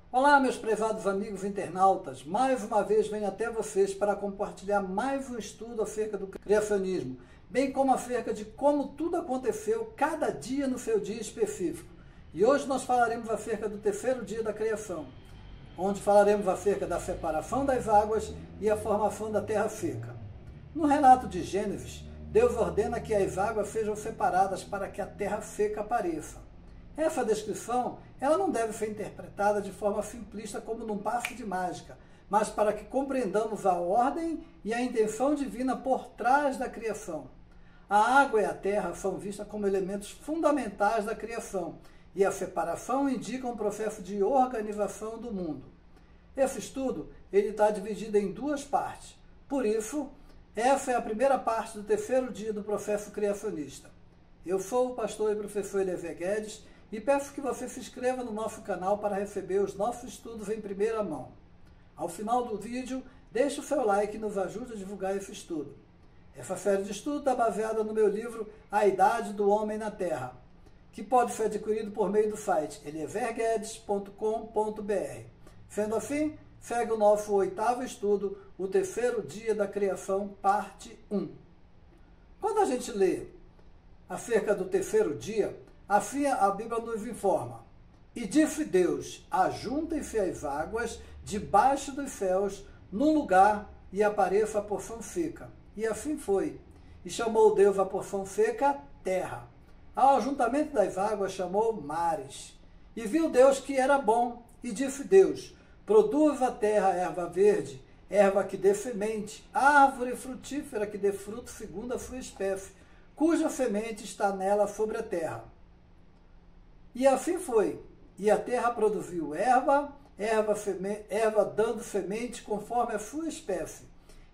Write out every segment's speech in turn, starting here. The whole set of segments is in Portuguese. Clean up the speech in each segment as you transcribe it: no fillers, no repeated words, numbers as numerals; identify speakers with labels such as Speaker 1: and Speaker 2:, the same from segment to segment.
Speaker 1: Olá, meus prezados amigos internautas, mais uma vez venho até vocês para compartilhar mais um estudo acerca do criacionismo, bem como acerca de como tudo aconteceu cada dia no seu dia específico. E hoje nós falaremos acerca do terceiro dia da criação, onde falaremos acerca da separação das águas e a formação da terra seca. No relato de Gênesis, Deus ordena que as águas sejam separadas para que a terra seca apareça. Essa descrição ela não deve ser interpretada de forma simplista como num passe de mágica, mas para que compreendamos a ordem e a intenção divina por trás da criação. A água e a terra são vistas como elementos fundamentais da criação, e a separação indica um processo de organização do mundo. Esse estudo ele está dividido em duas partes. Por isso, essa é a primeira parte do terceiro dia do processo criacionista. Eu sou o pastor e professor Eliezer Guedes, e peço que você se inscreva no nosso canal para receber os nossos estudos em primeira mão. Ao final do vídeo, deixe o seu like e nos ajude a divulgar esse estudo. Essa série de estudos está baseada no meu livro A Idade do Homem na Terra, que pode ser adquirido por meio do site eliezerguedes.com.br. Sendo assim, segue o nosso oitavo estudo, o terceiro dia da criação, parte 1. Quando a gente lê acerca do terceiro dia, assim a Bíblia nos informa: e disse Deus, ajuntem-se as águas debaixo dos céus, num lugar, e apareça a porção seca. E assim foi. E chamou Deus a porção seca terra. Ao ajuntamento das águas chamou mares. E viu Deus que era bom, e disse Deus, produz a terra erva verde, erva que dê semente, árvore frutífera que dê fruto segundo a sua espécie, cuja semente está nela sobre a terra. E assim foi, e a terra produziu erva dando semente conforme a sua espécie,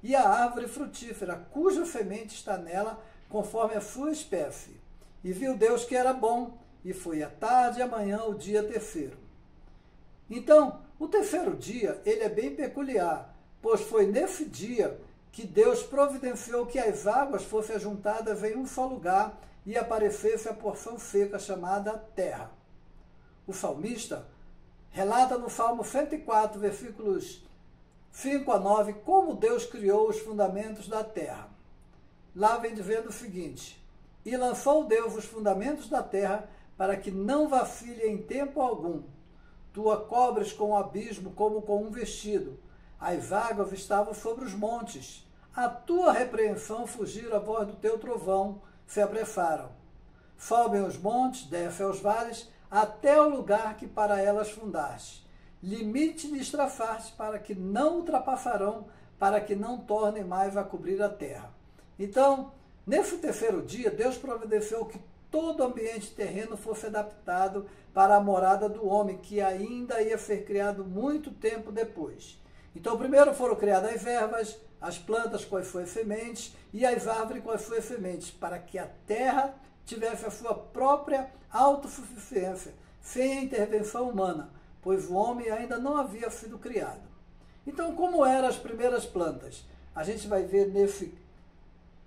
Speaker 1: e a árvore frutífera, cuja semente está nela, conforme a sua espécie. E viu Deus que era bom, e foi a tarde e a manhã o dia terceiro. Então, o terceiro dia, ele é bem peculiar, pois foi nesse dia que Deus providenciou que as águas fossem ajuntadas em um só lugar, e aparecesse a porção seca chamada terra. O salmista relata no Salmo 104, versículos 5 a 9, como Deus criou os fundamentos da terra. Lá vem dizendo o seguinte: e lançou Deus os fundamentos da terra para que não vacile em tempo algum. Tu a cobres com o abismo como com um vestido. As águas estavam sobre os montes. A tua repreensão fugiram a voz do teu trovão, se apressaram. Sobem os montes, descem aos vales, até o lugar que para elas fundaste. Limite lhes traçaste para que não ultrapassarão, para que não tornem mais a cobrir a terra. Então, nesse terceiro dia, Deus providenciou que todo o ambiente terreno fosse adaptado para a morada do homem, que ainda ia ser criado muito tempo depois. Então, primeiro foram criadas as ervas, as plantas com as suas sementes e as árvores com as suas sementes, para que a terra tivesse a sua própria autossuficiência, sem a intervenção humana, pois o homem ainda não havia sido criado. Então, como eram as primeiras plantas? A gente vai ver nesse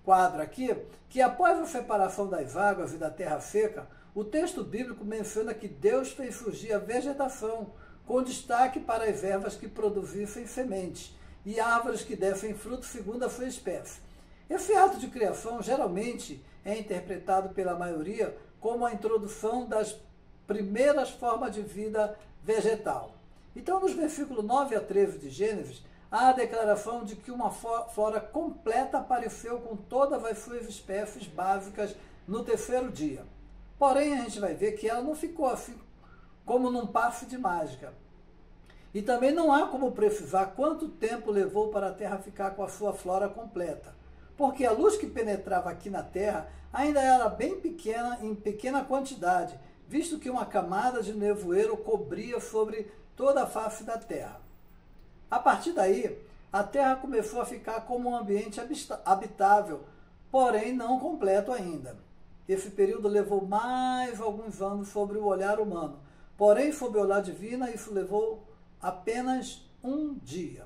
Speaker 1: quadro aqui, que após a separação das águas e da terra seca, o texto bíblico menciona que Deus fez surgir a vegetação, com destaque para as ervas que produzissem sementes e árvores que dessem fruto segundo a sua espécie. Esse ato de criação geralmente é interpretado pela maioria como a introdução das primeiras formas de vida vegetal. Então, nos versículos 9 a 13 de Gênesis, há a declaração de que uma flora completa apareceu com todas as suas espécies básicas no terceiro dia. Porém, a gente vai ver que ela não ficou assim como num passe de mágica. E também não há como precisar quanto tempo levou para a Terra ficar com a sua flora completa, porque a luz que penetrava aqui na Terra ainda era bem pequena, em pequena quantidade, visto que uma camada de nevoeiro cobria sobre toda a face da Terra. A partir daí, a Terra começou a ficar como um ambiente habitável, porém não completo ainda. Esse período levou mais alguns anos sobre o olhar humano, porém, sob o olhar divino, isso levou apenas um dia.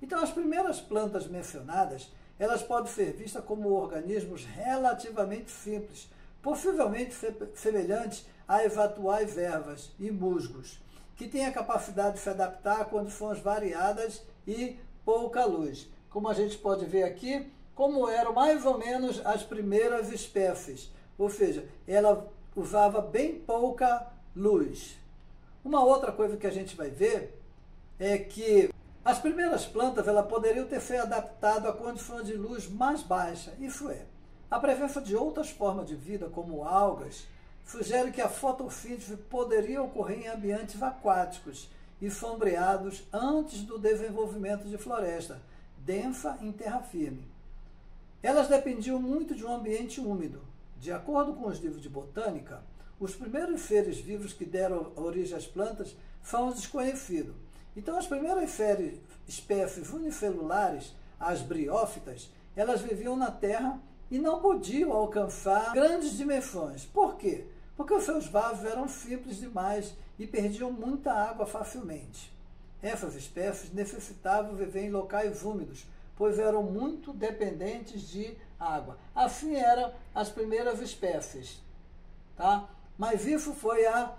Speaker 1: Então, as primeiras plantas mencionadas, elas podem ser vistas como organismos relativamente simples, possivelmente semelhantes às atuais ervas e musgos, que tem a capacidade de se adaptar a condições variadas e pouca luz. Como a gente pode ver aqui, como eram mais ou menos as primeiras espécies, ou seja, ela usava bem pouca luz. Uma outra coisa que a gente vai ver é que as primeiras plantas poderiam ter se adaptado a condições de luz mais baixa, isso é, a presença de outras formas de vida, como algas, sugere que a fotossíntese poderia ocorrer em ambientes aquáticos e sombreados antes do desenvolvimento de floresta densa em terra firme. Elas dependiam muito de um ambiente úmido. De acordo com os livros de botânica, os primeiros seres vivos que deram origem às plantas são os desconhecidos. Então, as primeiras espécies unicelulares, as briófitas, elas viviam na terra e não podiam alcançar grandes dimensões. Por quê? Porque os seus vasos eram simples demais e perdiam muita água facilmente. Essas espécies necessitavam viver em locais úmidos, pois eram muito dependentes de água. Assim eram as primeiras espécies. Tá? Mas isso foi há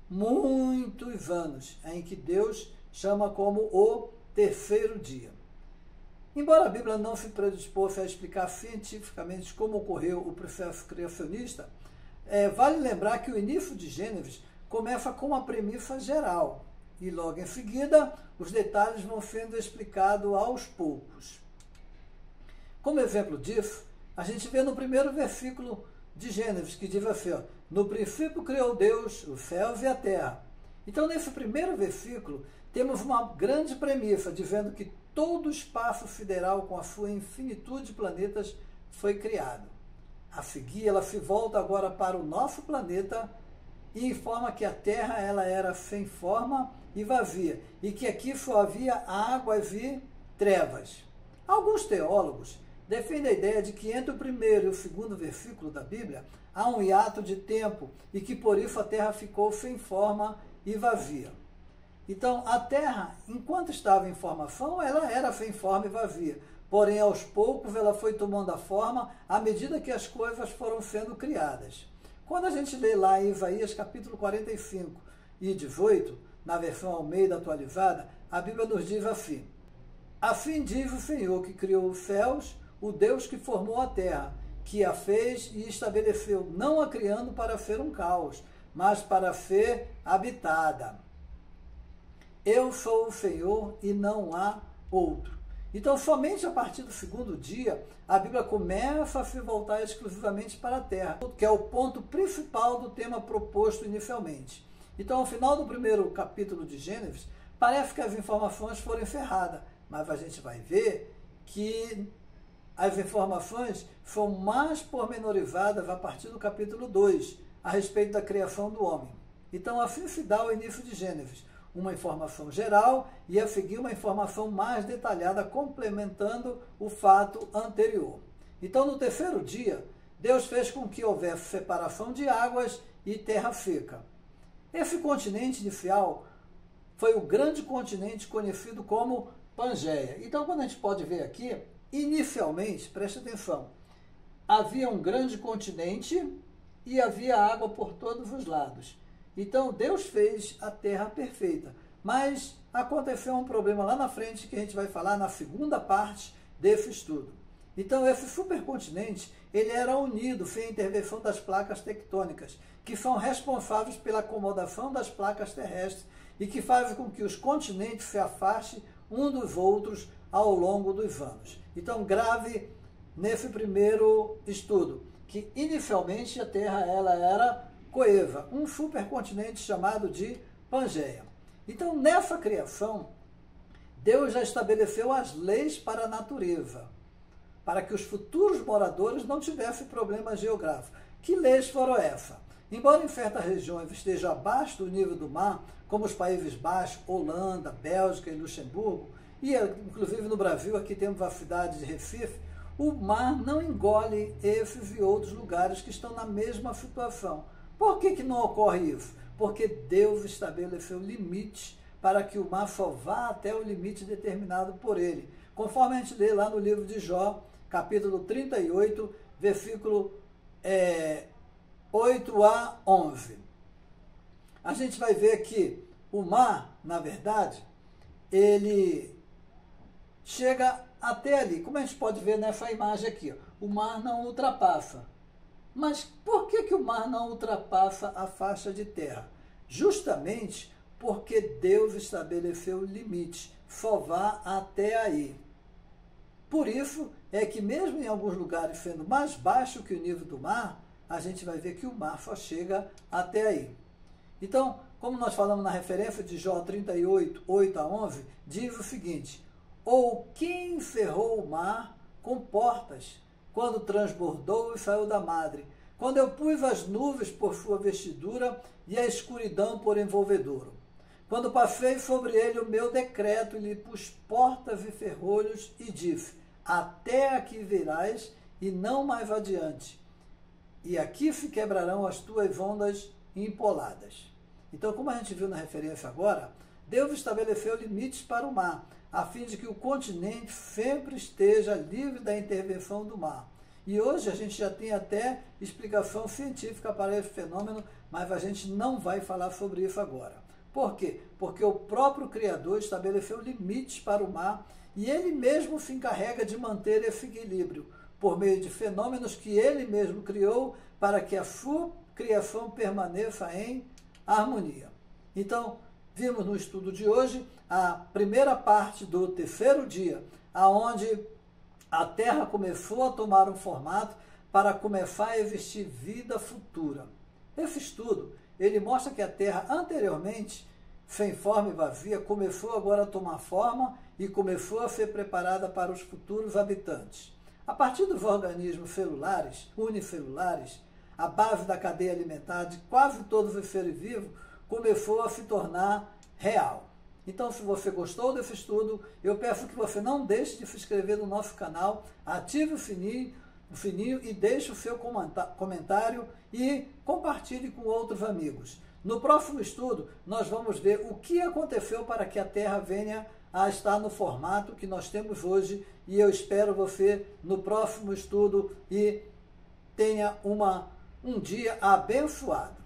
Speaker 1: muitos anos, em que Deus chama como o terceiro dia. Embora a Bíblia não se predispôs a explicar cientificamente como ocorreu o processo criacionista, vale lembrar que o início de Gênesis começa com uma premissa geral, e logo em seguida os detalhes vão sendo explicados aos poucos. Como exemplo disso, a gente vê no primeiro versículo de Gênesis, que diz assim, ó, no princípio criou Deus os céus e a terra. Então, nesse primeiro versículo, temos uma grande premissa, dizendo que todo o espaço sideral, com a sua infinitude de planetas, foi criado. A seguir, ela se volta agora para o nosso planeta e informa que a Terra ela era sem forma e vazia, e que aqui só havia águas e trevas. Alguns teólogos defendem a ideia de que entre o primeiro e o segundo versículo da Bíblia há um hiato de tempo e que por isso a Terra ficou sem forma e vazia. Então, a Terra, enquanto estava em formação, ela era sem forma e vazia. Porém, aos poucos, ela foi tomando a forma à medida que as coisas foram sendo criadas. Quando a gente lê lá em Isaías capítulo 45 e 18, na versão Almeida atualizada, a Bíblia nos diz assim: assim diz o Senhor que criou os céus, o Deus que formou a terra, que a fez e estabeleceu, não a criando para ser um caos, mas para ser habitada. Eu sou o Senhor e não há outro. Então, somente a partir do segundo dia, a Bíblia começa a se voltar exclusivamente para a terra, que é o ponto principal do tema proposto inicialmente. Então, ao final do primeiro capítulo de Gênesis, parece que as informações foram encerradas, mas a gente vai ver que as informações são mais pormenorizadas a partir do capítulo 2, a respeito da criação do homem. Então, assim se dá o início de Gênesis. Uma informação geral e a seguir uma informação mais detalhada complementando o fato anterior. Então, no terceiro dia, Deus fez com que houvesse separação de águas e terra seca. Esse continente inicial foi o grande continente conhecido como Pangeia. Então, quando a gente pode ver aqui, inicialmente, preste atenção, havia um grande continente e havia água por todos os lados. Então, Deus fez a terra perfeita, mas aconteceu um problema lá na frente que a gente vai falar na segunda parte desse estudo. Então, esse supercontinente, ele era unido sem a intervenção das placas tectônicas, que são responsáveis pela acomodação das placas terrestres e que fazem com que os continentes se afastem um dos outros ao longo dos anos. Então, grave nesse primeiro estudo, que inicialmente a Terra ela era coeva, um supercontinente chamado de Pangeia. Então, nessa criação, Deus já estabeleceu as leis para a natureza, para que os futuros moradores não tivessem problemas geográficos. Que leis foram essas? Embora em certas regiões esteja abaixo do nível do mar, como os Países Baixos, Holanda, Bélgica e Luxemburgo, e inclusive no Brasil, aqui temos a cidade de Recife, o mar não engole esses e outros lugares que estão na mesma situação. Por que não ocorre isso? Porque Deus estabeleceu limites para que o mar só vá até o limite determinado por ele. Conforme a gente lê lá no livro de Jó, capítulo 38, versículo 8 a 11. A gente vai ver que O mar, na verdade, ele chega até ali. Como a gente pode ver nessa imagem aqui, ó, o mar não ultrapassa. Mas por que o mar não ultrapassa a faixa de terra? Justamente porque Deus estabeleceu o limite, só vá até aí. Por isso é que mesmo em alguns lugares sendo mais baixo que o nível do mar, a gente vai ver que o mar só chega até aí. Então, como nós falamos na referência de Jó 38, 8 a 11, diz o seguinte: ou quem encerrou o mar com portas, quando transbordou e saiu da madre, quando eu pus as nuvens por sua vestidura e a escuridão por envolvedouro, quando passei sobre ele o meu decreto e lhe pus portas e ferrolhos e disse: até aqui virás e não mais adiante, e aqui se quebrarão as tuas ondas empoladas. Então, como a gente viu na referência agora, Deus estabeleceu limites para o mar, a fim de que o continente sempre esteja livre da intervenção do mar. E hoje a gente já tem até explicação científica para esse fenômeno, mas a gente não vai falar sobre isso agora. Por quê? Porque o próprio Criador estabeleceu limites para o mar e ele mesmo se encarrega de manter esse equilíbrio, por meio de fenômenos que ele mesmo criou para que a sua criação permaneça em harmonia. Então, vimos no estudo de hoje a primeira parte do terceiro dia, aonde a Terra começou a tomar um formato para começar a existir vida futura. Esse estudo, ele mostra que a Terra anteriormente, sem forma e vazia, começou agora a tomar forma e começou a ser preparada para os futuros habitantes. A partir dos organismos celulares, unicelulares, a base da cadeia alimentar de quase todos os seres vivos começou a se tornar real. Então, se você gostou desse estudo, eu peço que você não deixe de se inscrever no nosso canal, ative o sininho e deixe o seu comentário e compartilhe com outros amigos. No próximo estudo, nós vamos ver o que aconteceu para que a Terra venha a estar no formato que nós temos hoje, e eu espero você no próximo estudo e tenha um dia abençoado.